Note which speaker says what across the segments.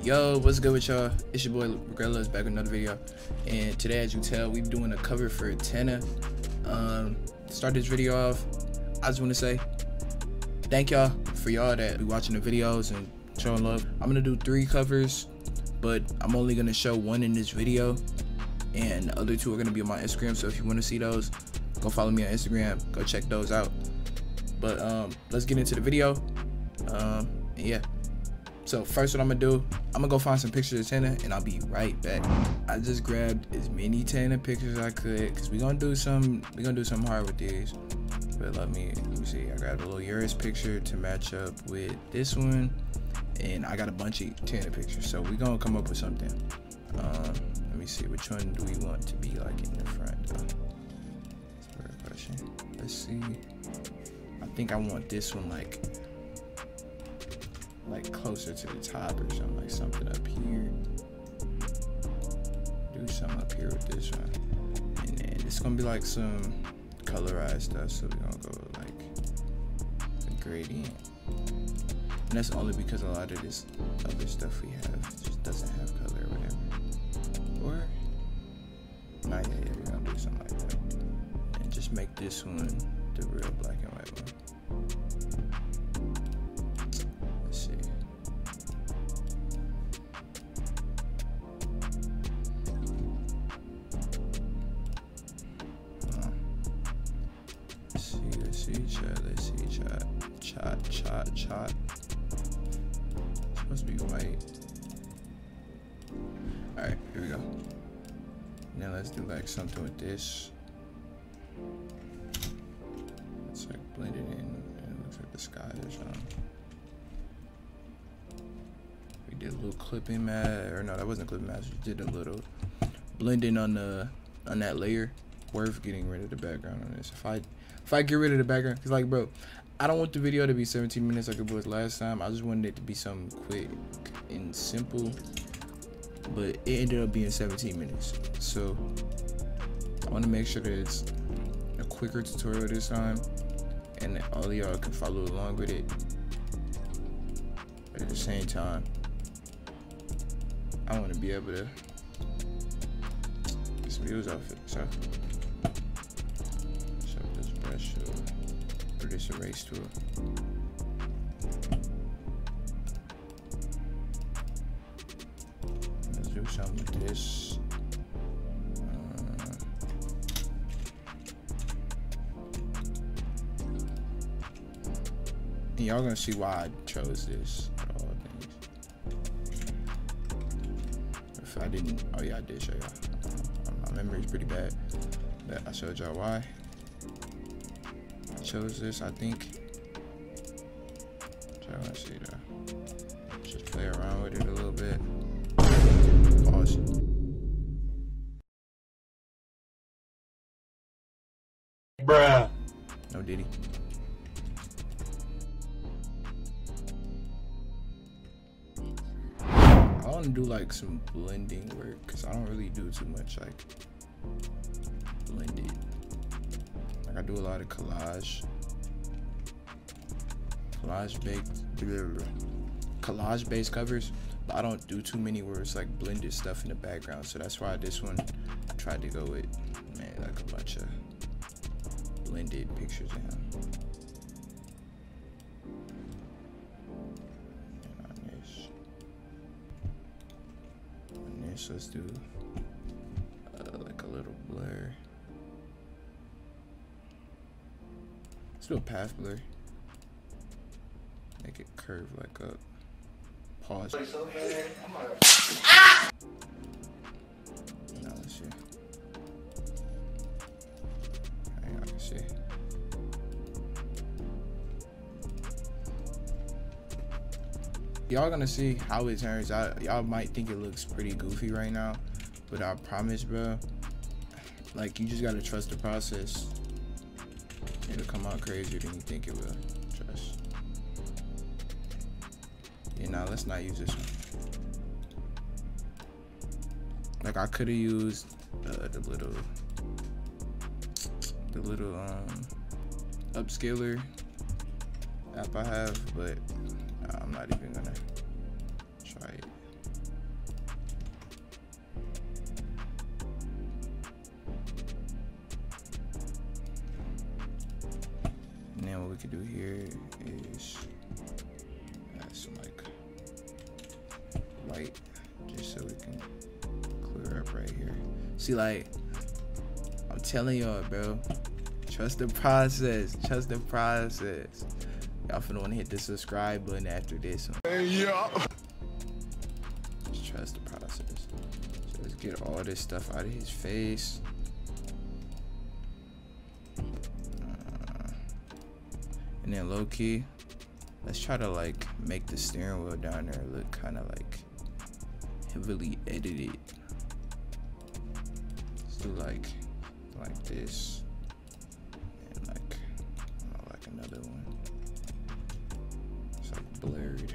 Speaker 1: Yo, what's good with y'all? It's your boy Regrellas back with another video, and today, as you tell, we doing a cover for Tana. Start this video off, I just want to say thank y'all for y'all that be watching the videos and showing love. I'm gonna do 3 covers, but I'm only gonna show 1 in this video, and the other 2 are gonna be on my Instagram. So if you want to see those, go follow me on Instagram, go check those out. But let's get into the video. Yeah. So first, what I'm gonna do, I'm gonna go find some pictures of Tana, and I'll be right back. I just grabbed as many Tana pictures as I could, cause we gonna do some hard with these. But let me see. I got a little Urus picture to match up with this one, and I got a bunch of Tana pictures. So we gonna come up with something. Let me see, which one do we want to be like in the front? That's a good question. Let's see. I think I want this one like closer to the top or something, like something up here. Do something up here with this one, and then it's gonna be like some colorized stuff. So we're gonna go like a gradient, and that's only because a lot of this other stuff we have just doesn't have color or whatever. Or not yet. Yeah, we're gonna do something like that, and just make this one the real black and white one. Let's see, chot. It's supposed to be white. Alright, here we go. Now let's do like something with this. It's like blended in, and it looks like the sky or something. We did a little clipping mask, or no, that wasn't clipping mask. We did a little blending on that layer. Worth getting rid of the background on this. If I get rid of the background, cause like, bro, I don't want the video to be 17 minutes like it was last time. I just wanted it to be something quick and simple, but it ended up being 17 minutes. So I want to make sure that it's a quicker tutorial this time, and that all of y'all can follow along with it. But at the same time, I want to be able to get some views off it. So brush or this erase tool. Let's do something with this. And y'all gonna see why I chose this. If I didn't, oh yeah, I did show y'all. My memory's pretty bad, but I showed y'all why. Chose this, I think. So let's see though. Just play around with it a little bit. Pause.
Speaker 2: Bruh.
Speaker 1: No Diddy. I want to do like some blending work, because I don't really do too much like blended. I do a lot of collage based covers, but I don't do too many where it's like blended stuff in the background. So that's why this one I tried to go with, man, like a bunch of blended pictures in. And on this, let's do like a little blur. Let's do a path blur. Make it curve like up. Pause. Now let's see. Hang on, I can see. Y'all gonna see how it turns out. Y'all might think it looks pretty goofy right now, but I promise, bro, like, you just gotta trust the process. It'll come out crazier than you think it will. Trust. Yeah, now let's not use this one. Like, I could have used the little upscaler app I have, but I'm not even gonna try it. could do here is add some like white, just so we can clear up right here. See, like, I'm telling y'all, bro, trust the process. Trust the process. Y'all finna wanna hit the subscribe button after this one.
Speaker 2: Yeah.
Speaker 1: Just trust the process. So let's get all this stuff out of his face. And then low key, let's try to like make the steering wheel down there look kind of like heavily edited. Let's do like this, and like, I don't know, like another one. It's like blurred.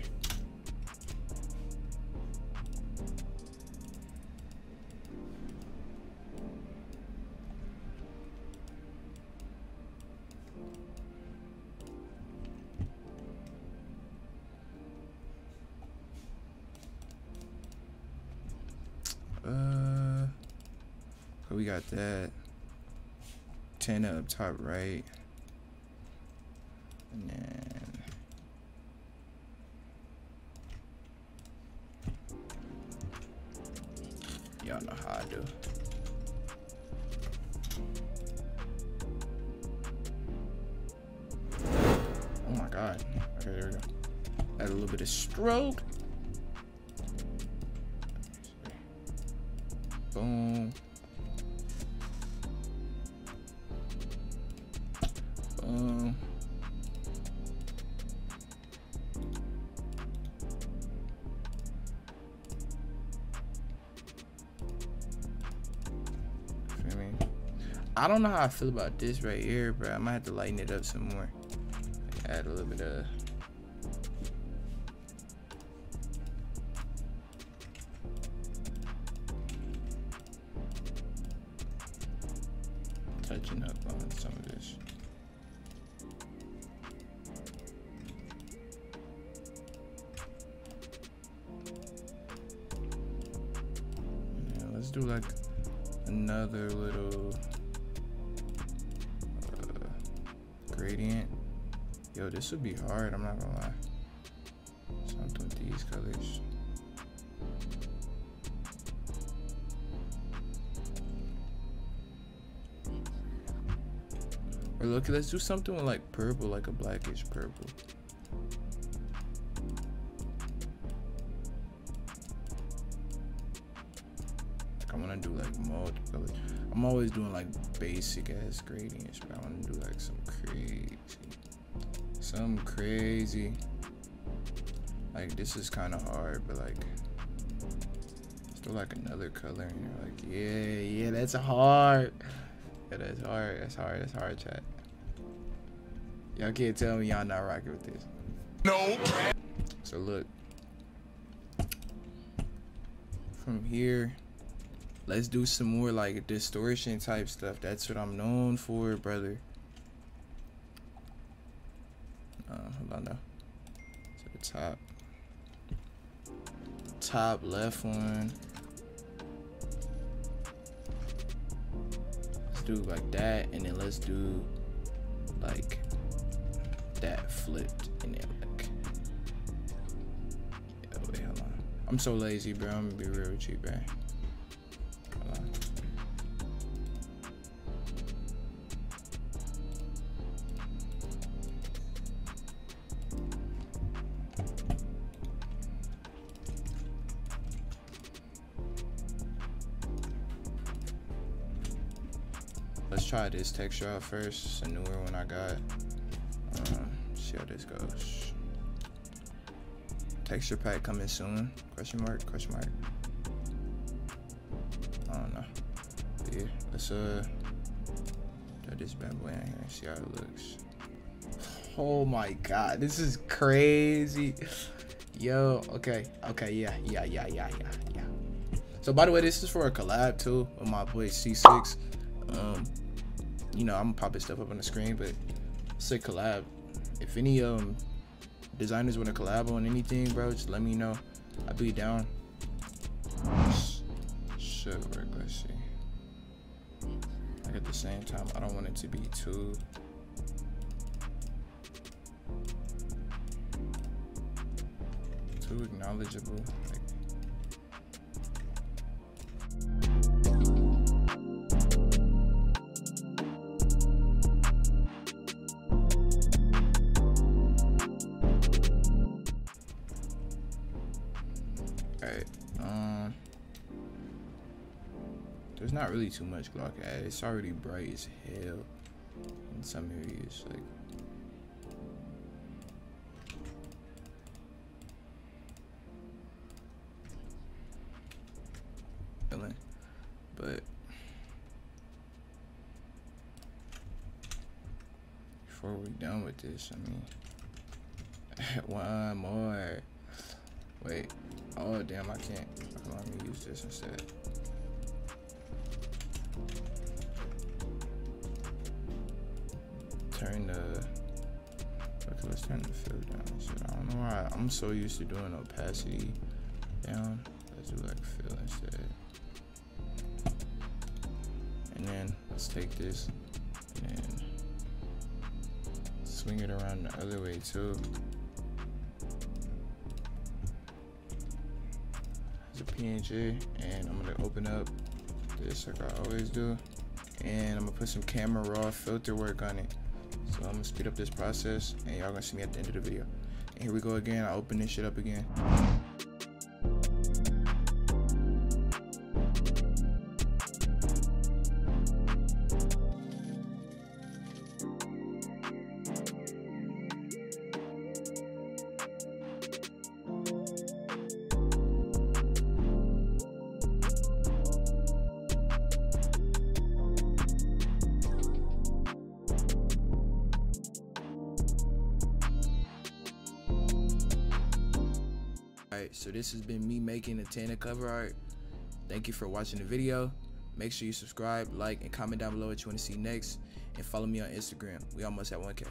Speaker 1: We got that. Tana up top right. And then y'all know how I do. Oh my god. Okay, there we go. Add a little bit of stroke. Boom. Boom. Feel me? I don't know how I feel about this right here, but I might have to lighten it up some more. Add a little bit of touching up on some of this. Yeah, let's do like another little gradient. Yo, this would be hard, I'm not gonna lie. Something with these colors. Or look, let's do something with like purple, like a blackish purple. Like I wanna do like multiple colors. I'm always doing like basic ass gradients, but I wanna do like some crazy. Like this is kind of hard, but like still like another color, and you're like, yeah, that's hard. Yeah, that's hard, chat. Y'all can't tell me y'all not rocking with this.
Speaker 2: No.
Speaker 1: So look, from here, let's do some more like distortion type stuff. That's what I'm known for, brother. Hold on now. To the top left one. Do like that, and then let's do like that flipped, and then like, yeah, wait, hold on. I'm so lazy, bro. I'm gonna be real with you, bro. Hold on. Let's try this texture out first. It's a newer one I got. See how this goes. Texture pack coming soon? Question mark? Question mark. I don't know. But yeah, let's throw this bad boy in here and see how it looks. Oh my god, this is crazy. Yo, okay, yeah. So by the way, this is for a collab too with my boy C6. You know, I'm popping stuff up on the screen, but it's a collab. If any designers want to collab on anything, bro, just let me know. I'll be down. Should work. Let's see. Like at the same time, I don't want it to be too too acknowledgeable. Like, alright, there's not really too much glow I can add. It's already bright as hell in some areas. Like, but before we're done with this, I mean, one more. Wait, oh damn, I can't. Okay, let me use this instead. Turn the, okay, let's turn the fill down. Shit, I don't know why I'm so used to doing opacity down. Let's do like fill instead. And then let's take this and swing it around the other way too. As a PNG, and I'm gonna open up this like I always do, and I'm gonna put some camera raw filter work on it. So I'm gonna speed up this process, and y'all gonna see me at the end of the video. And here we go again. I open this shit up again. Alright, so this has been me making the Tana cover art. Thank you for watching the video. Make sure you subscribe, like, and comment down below what you want to see next. And follow me on Instagram. We almost at 1K.